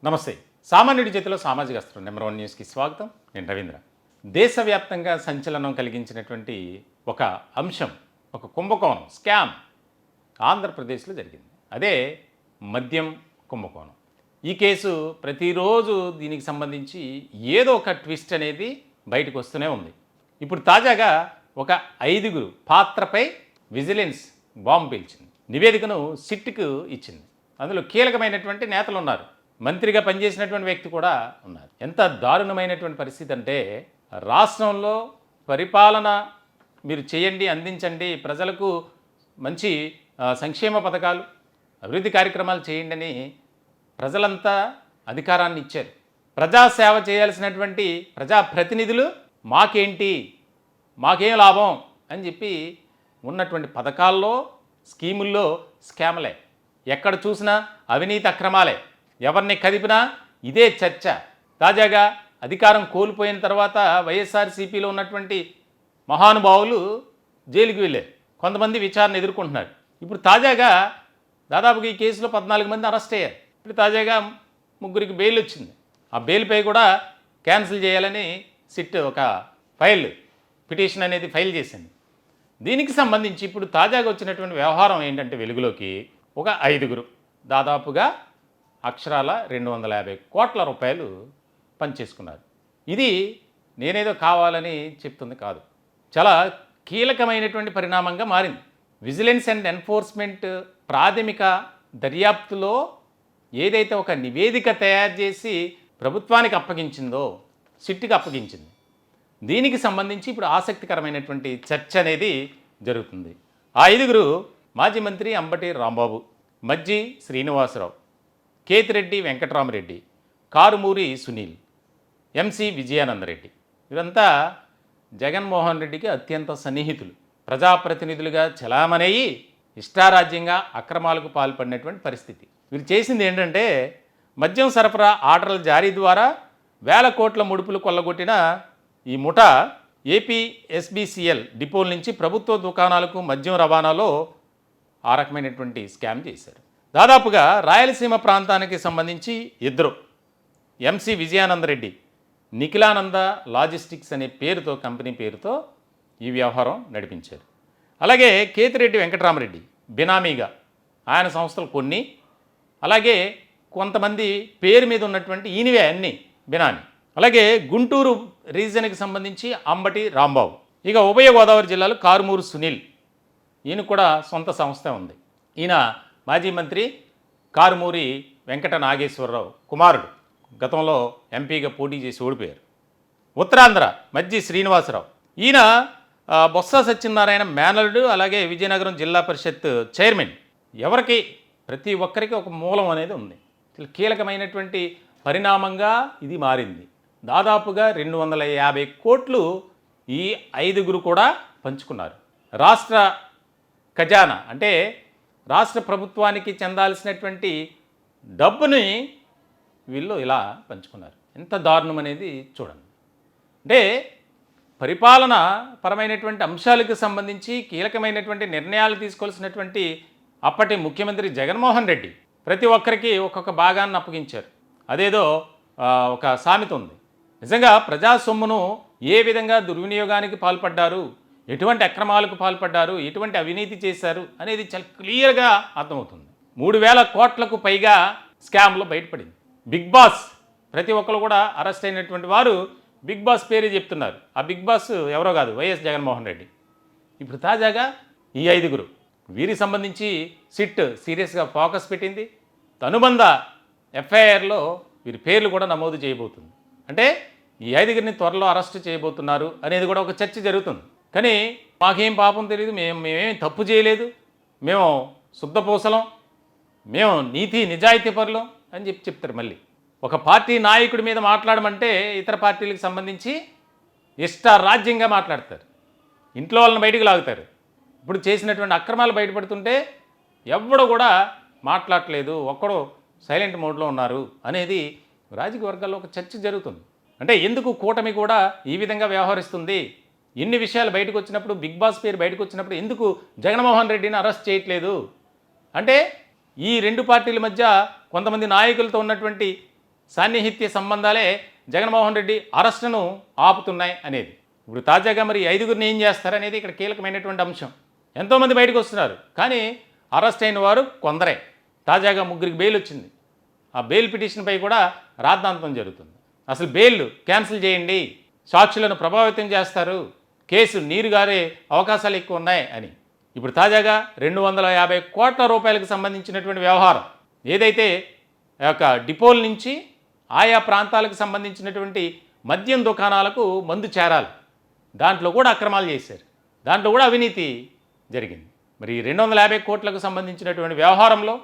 నమస్తే. సామాన్యుడి చేతిలో సామాజిక అస్త్రం నెంబర్ 1 న్యూస్కి స్వాగతం. నేను రవీంద్ర. దేశవ్యాప్తంగా సంచలనం కలిగించినటువంటి ఒక అంశం, ఒక కుంభకోణం, స్కామ్ ఆంధ్రప్రదేశ్లో జరిగింది. అదే మద్యం కుంభకోణం. ఈ కేసు ప్రతిరోజు దీనికి సంబంధించి ఏదో ఒక ట్విస్ట్ అనేది బయటకు వస్తూనే ఉంది. ఇప్పుడు తాజాగా ఒక 5 పాత్రపై విజిలెన్స్ బాంబు పేల్చింది. నివేదికను సిట్కు ఇచ్చింది. అందులో కీలకమైనటువంటి నేతలు ఉన్నారు. మంత్రిగా పనిచేసినటువంటి వ్యక్తి కూడా ఉన్నారు. ఎంత దారుణమైనటువంటి పరిస్థితి అంటే, రాష్ట్రంలో పరిపాలన మీరు చేయండి, అందించండి, ప్రజలకు మంచి సంక్షేమ పథకాలు, అభివృద్ధి కార్యక్రమాలు చేయండి అని ప్రజలంతా అధికారాన్ని ఇచ్చారు. ప్రజాసేవ చేయాల్సినటువంటి ప్రజాప్రతినిధులు మాకేంటి, మాకేం లాభం అని చెప్పి ఉన్నటువంటి పథకాల్లో, స్కీముల్లో స్కామ్లే. ఎక్కడ చూసినా అవినీతి అక్రమాలే. ఎవరిని కదిపినా ఇదే చర్చ. తాజాగా అధికారం కోల్పోయిన తర్వాత వైఎస్ఆర్సీపీలో ఉన్నటువంటి మహానుభావులు జైలుకి వెళ్ళారు. కొంతమంది విచారణ ఎదుర్కొంటున్నారు. ఇప్పుడు తాజాగా దాదాపుగా ఈ కేసులో 14 మంది అరెస్ట్ అయ్యారు. ఇప్పుడు తాజాగా 3 బెయిల్ వచ్చింది. ఆ బెయిల్పై కూడా క్యాన్సిల్ చేయాలని సిట్ ఒక పిటిషన్ అనేది ఫైల్ చేసింది. దీనికి సంబంధించి ఇప్పుడు తాజాగా వచ్చినటువంటి వ్యవహారం ఏంటంటే, వెలుగులోకి ఒక 5 దాదాపుగా అక్షరాల 250 కోట్ల రూపాయలు పనిచేసుకున్నారు. ఇది నేనేదో కావాలని చెప్తుంది కాదు, చాలా కీలకమైనటువంటి పరిణామంగా మారింది. విజిలెన్స్ అండ్ ఎన్ఫోర్స్మెంట్ ప్రాథమిక దర్యాప్తులో ఏదైతే ఒక నివేదిక తయారు చేసి ప్రభుత్వానికి అప్పగించిందో, సిట్కి అప్పగించింది, దీనికి సంబంధించి ఇప్పుడు ఆసక్తికరమైనటువంటి చర్చ అనేది జరుగుతుంది. ఆ 5 మాజీ మంత్రి అంబటి రాంబాబు, మజ్జి శ్రీనివాసరావు, కేతిరెడ్డి వెంకటరామరెడ్డి, కారుమూరి సునీల్, ఎంసీ విజయానందరెడ్డి. వీరంతా జగన్మోహన్ రెడ్డికి అత్యంత సన్నిహితులు. ప్రజాప్రతినిధులుగా చలామణయ్యి ఇష్టారాజ్యంగా అక్రమాలకు పాల్పడినటువంటి పరిస్థితి. వీరు చేసింది ఏంటంటే, మద్యం సరఫరా ఆర్డర్ల జారీ ద్వారా వేల కోట్ల ముడుపులు కొల్లగొట్టిన ఈ ముఠా ఏపీ ఎస్బీసీఎల్ డిపోల నుంచి ప్రభుత్వ దుకాణాలకు మద్యం రవాణాలో ఆ రకమైనటువంటి స్కామ్ చేశారు. దాదాపుగా రాయలసీమ ప్రాంతానికి సంబంధించి 2 ఎంసీ విజయానందరెడ్డి, నిఖిలానంద లాజిస్టిక్స్ అనే పేరుతో, కంపెనీ పేరుతో ఈ వ్యవహారం నడిపించారు. అలాగే కేతిరెడ్డి వెంకటరామరెడ్డి బినామీగా ఆయన సంస్థలు కొన్ని, అలాగే కొంతమంది పేరు మీద ఉన్నటువంటి ఈయనవే అన్నీ బినామీ. అలాగే గుంటూరు రీజన్కి సంబంధించి అంబటి రాంబాబు. ఇక ఉభయ గోదావరి జిల్లాలో కారుమూరు సునీల్, ఈయన కూడా సొంత సంస్థ ఉంది. ఈయన మాజీ మంత్రి కారుమూరి వెంకట నాగేశ్వరరావు కుమారుడు, గతంలో ఎంపీగా పోటీ చేసి ఓడిపోయారు. ఉత్తరాంధ్ర మజ్జి శ్రీనివాసరావు, ఈయన బొత్స సత్యనారాయణ మేనల్లుడు, అలాగే విజయనగరం జిల్లా పరిషత్ చైర్మన్. ఎవరికి, ప్రతి ఒక్కరికి ఒక మూలం అనేది ఉంది. కీలకమైనటువంటి పరిణామంగా ఇది మారింది. దాదాపుగా 250 కోట్లు ఈ 5 కూడా పంచుకున్నారు. రాష్ట్ర ఖజానా అంటే రాష్ట్ర ప్రభుత్వానికి చెందాల్సినటువంటి డబ్బుని వీళ్ళు ఇలా పంచుకున్నారు. ఎంత దారుణం అనేది చూడండి. అంటే పరిపాలన పరమైనటువంటి అంశాలకు సంబంధించి కీలకమైనటువంటి నిర్ణయాలు తీసుకోవాల్సినటువంటి అప్పటి ముఖ్యమంత్రి జగన్మోహన్ రెడ్డి ప్రతి ఒక్కరికి ఒక్కొక్క భాగాన్ని అప్పగించారు. అదేదో ఒక సామెత ఉంది. నిజంగా ప్రజా సొమ్మును ఏ విధంగా దుర్వినియోగానికి పాల్పడ్డారు, ఎటువంటి అక్రమాలకు పాల్పడ్డారు, ఎటువంటి అవినీతి చేశారు అనేది చాలా క్లియర్గా అర్థమవుతుంది. 3000 కోట్లకు పైగా స్కామ్లో బయటపడింది. బిగ్ బాస్, ప్రతి ఒక్కరు కూడా అరెస్ట్ అయినటువంటి వారు బిగ్ బాస్ పేరే చెప్తున్నారు. ఆ బిగ్ బాస్ ఎవరో కాదు, వైఎస్ జగన్మోహన్ రెడ్డి. ఇప్పుడు తాజాగా ఈ 5 వీరికి సంబంధించి సిట్ సీరియస్గా ఫోకస్ పెట్టింది. అనుబంధ ఎఫ్ఐఆర్లో వీరి పేర్లు కూడా నమోదు చేయబోతుంది. అంటే ఈ 5 త్వరలో అరెస్ట్ చేయబోతున్నారు అనేది కూడా ఒక చర్చ జరుగుతుంది. కానీ మాకేం పాపం తెలియదు, మేమేం తప్పు చేయలేదు, మేము శుద్ధపూసలం, మేము నీతి నిజాయితీ పరులం అని చెప్తారు. మళ్ళీ ఒక పార్టీ నాయకుడి మీద మాట్లాడమంటే ఇతర పార్టీలకు సంబంధించి ఇష్టారాజ్యంగా మాట్లాడతారు. ఇంట్లో వాళ్ళని బయటకు లాగుతారు. ఇప్పుడు చేసినటువంటి అక్రమాలు బయటపడుతుంటే ఎవడు కూడా మాట్లాడలేదు, ఒక్కడో సైలెంట్ మోడ్లో ఉన్నారు అనేది రాజకీయ వర్గాల్లో ఒక చర్చ జరుగుతుంది. అంటే ఎందుకు కూటమి కూడా ఈ విధంగా వ్యవహరిస్తుంది, ఇన్ని విషయాలు బయటకు వచ్చినప్పుడు, బిగ్ బాస్ పేరు బయటకు వచ్చినప్పుడు ఎందుకు జగన్మోహన్ రెడ్డిని అరెస్ట్ చేయట్లేదు అంటే, ఈ 2 పార్టీల మధ్య కొంతమంది నాయకులతో ఉన్నటువంటి సాన్నిహిత్య సంబంధాలే జగన్మోహన్ రెడ్డి అరెస్టును ఆపుతున్నాయి అనేది. ఇప్పుడు తాజాగా మరి 5గురిని ఏం చేస్తారనేది ఇక్కడ కీలకమైనటువంటి అంశం. ఎంతోమంది బయటకు వస్తున్నారు, కానీ అరెస్ట్ అయిన వారు కొందరే. తాజాగా 3కి బెయిల్ వచ్చింది. ఆ బెయిల్ పిటిషన్పై కూడా రాద్ధాంతం జరుగుతుంది. అసలు బెయిల్ క్యాన్సిల్ చేయండి, సాక్షులను ప్రభావితం చేస్తారు, కేసు నీరుగారే అవకాశాలు ఎక్కువ ఉన్నాయి అని. ఇప్పుడు తాజాగా 250 కోట్ల రూపాయలకు సంబంధించినటువంటి వ్యవహారం ఏదైతే ఆ యొక్క డిపోల నుంచి ఆయా ప్రాంతాలకు సంబంధించినటువంటి మద్యం దుకాణాలకు మందు చేరాలి, దాంట్లో కూడా అక్రమాలు చేశారు, దాంట్లో కూడా అవినీతి జరిగింది. మరి 250 కోట్లకు సంబంధించినటువంటి వ్యవహారంలో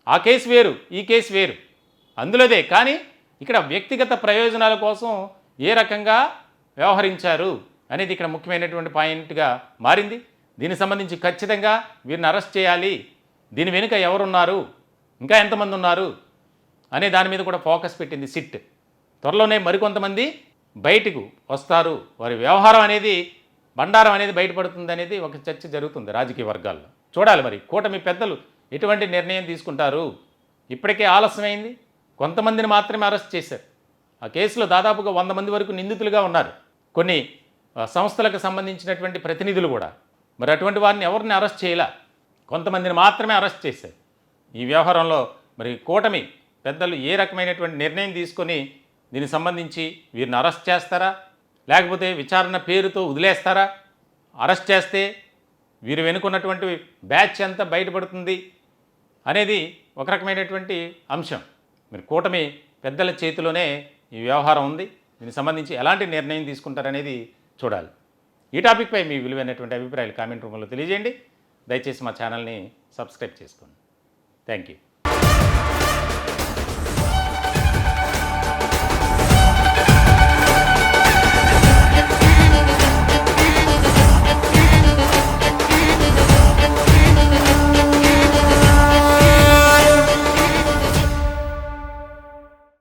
ఆ కేసు వేరు, ఈ కేసు వేరు, అందులోదే. కానీ ఇక్కడ వ్యక్తిగత ప్రయోజనాల కోసం ఏ రకంగా వ్యవహరించారు అనేది ఇక్కడ ముఖ్యమైనటువంటి పాయింట్గా మారింది. దీనికి సంబంధించి ఖచ్చితంగా వీరిని అరెస్ట్ చేయాలి, దీని వెనుక ఎవరున్నారు, ఇంకా ఎంతమంది ఉన్నారు అనే దాని మీద కూడా ఫోకస్ పెట్టింది సిట్. త్వరలోనే మరికొంతమంది బయటకు వస్తారు, వారి వ్యవహారం అనేది బండారం అనేది బయటపడుతుంది అనేది ఒక చర్చ జరుగుతుంది రాజకీయ వర్గాల్లో. చూడాలి మరి కూటమి పెద్దలు ఎటువంటి నిర్ణయం తీసుకుంటారు. ఇప్పటికే ఆలస్యమైంది, కొంతమందిని మాత్రమే అరెస్ట్ చేశారు. ఆ కేసులో దాదాపుగా 100 మంది వరకు నిందితులుగా ఉన్నారు, కొన్ని సంస్థలకు సంబంధించినటువంటి ప్రతినిధులు కూడా. మరి అటువంటి వారిని ఎవరిని అరెస్ట్ చేయలే, కొంతమందిని మాత్రమే అరెస్ట్ చేశారు. ఈ వ్యవహారంలో మరి కూటమి పెద్దలు ఏ రకమైనటువంటి నిర్ణయం తీసుకొని దీనికి సంబంధించి వీరిని అరెస్ట్ చేస్తారా, లేకపోతే విచారణ పేరుతో వదిలేస్తారా? అరెస్ట్ చేస్తే వీరు వెనుకున్నటువంటి బ్యాచ్ ఎంత బయటపడుతుంది అనేది ఒక రకమైనటువంటి అంశం. మరి కూటమి పెద్దల చేతిలోనే ఈ వ్యవహారం ఉంది. దీనికి సంబంధించి ఎలాంటి నిర్ణయం తీసుకుంటారనేది చూడాలి. ఈ టాపిక్పై మీ విలువైనటువంటి అభిప్రాయాలు కామెంట్ రూపంలో తెలియజేయండి. దయచేసి మా ఛానల్ని సబ్స్క్రైబ్ చేసుకోండి. Thank you.